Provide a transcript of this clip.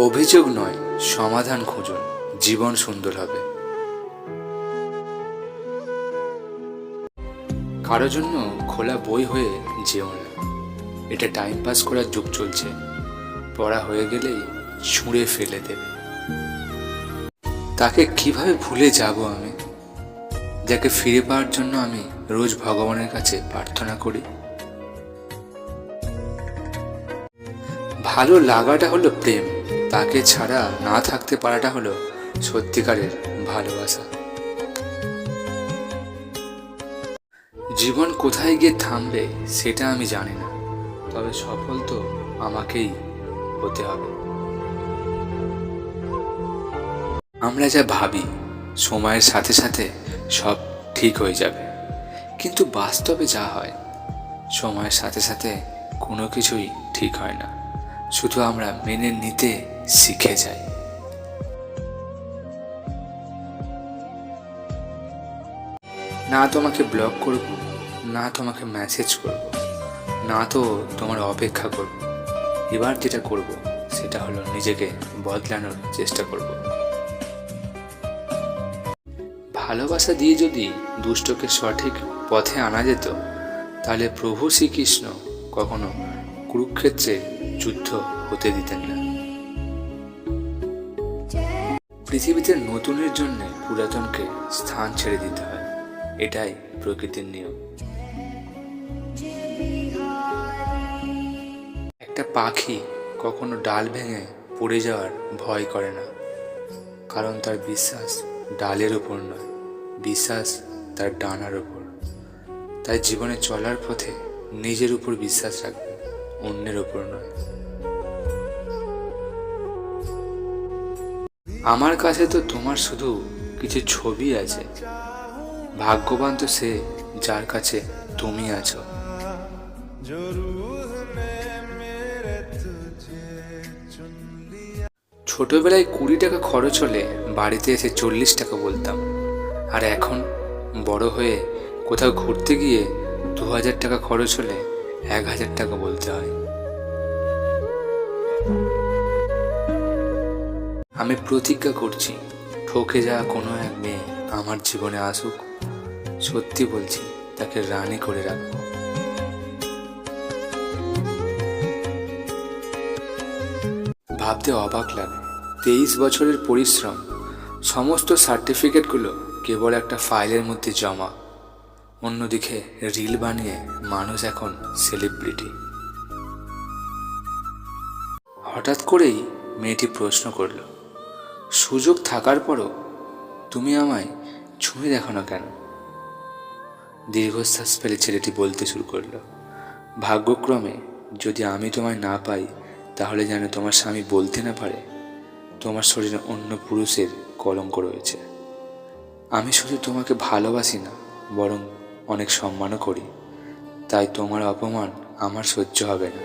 অভিযোগ নয়, সমাধান খুঁজুন, জীবন সুন্দর হবে। কারো জন্য খোলা বই হয়ে যেও না। এটা টাইম পাস করার যুগ চলছে, পড়া হয়ে গেলেই ছুঁড়ে ফেলে দেবে। তাকে কিভাবে ভুলে যাব আমি, যাকে ফিরে পাওয়ার জন্য আমি রোজ ভগবানের কাছে প্রার্থনা করি। ভালো লাগাটা হলো প্রেম, তাকে ছাড়া না থাকতে পারাটা হলো সত্যিকারের ভালোবাসা। জীবন কোথায় গিয়ে থামবে সেটা আমি জানি না, তবে সফল তো আমাকেই হতে হবে। আমরা যা ভাবি সময়ের সাথে সাথে সব ঠিক হয়ে যাবে, কিন্তু বাস্তবে যা হয় সময়ের সাথে সাথে কোনো কিছুই ঠিক হয় না, শুধু আমরা মেনে নিতে শিখে যাই। না তোমাকে ব্লক করব, না তোমাকে মেসেজ করব, না তো তোমার অপেক্ষা করব। এবার যেটা করব সেটা হলো নিজেকে বদলানোর চেষ্টা করব। ভালোবাসা দিয়ে যদি দুষ্টকে সঠিক পথে আনা যেত, তাহলে প্রভু শ্রীকৃষ্ণ কখনো কুরুক্ষেত্রে যুদ্ধ হতে দিতেন না। পৃথিবীতে নতুনের জন্য পুরাতনকে স্থান ছেড়ে দিতে হয়, এটাই প্রকৃতির নিয়ম। একটা পাখি কখনো ডাল ভেঙে পড়ে যাওয়ার ভয় করে না, কারণ তার বিশ্বাস ডালের ওপর নয়, বিশ্বাস তার ডানার ওপর। তাই জীবনে চলার পথে নিজের উপর বিশ্বাস রাখবে, অন্যের ওপর নয়। আমার কাছে তো তোমার শুধু কিছু ছবি আছে, ভাগ্যবান তো সে যার কাছে তুমি আছো। ছোটবেলায় 20 টাকা খরচ হলে বাড়িতে এসে 40 টাকা বলতাম, আর এখন বড় হয়ে কোথাও ঘুরতে গিয়ে 2000 টাকা খরচ হলে 1000 টাকা বলতে হয়। আমি প্রতিজ্ঞা করছি, ঠকে যাওয়া কোনো এক মেয়ে আমার জীবনে আসুক, সত্যি বলছি তাকে রানী করে রাখবো। ভাবতে অবাক লাগে, 23 বছরের পরিশ্রম, সমস্ত সার্টিফিকেটগুলো কেবল একটা ফাইলের মধ্যে জমা। অন্যদিকে রিল বানিয়ে মানুষ এখন সেলিব্রিটি। হঠাৎ করেই মেয়েটি প্রশ্ন করল, সুযোগ থাকার পরও তুমি আমায় ছুঁয়ে দেখো না কেন? দীর্ঘশ্বাস ফেলে ছেলেটি বলতে শুরু করলো, ভাগ্যক্রমে যদি আমি তোমায় না পাই, তাহলে যেন তোমার স্বামী বলতে না পারে তোমার শরীরে অন্য পুরুষের কলঙ্ক রয়েছে। আমি শুধু তোমাকে ভালোবাসি না, বরং অনেক সম্মানও করি, তাই তোমার অপমান আমার সহ্য হবে না।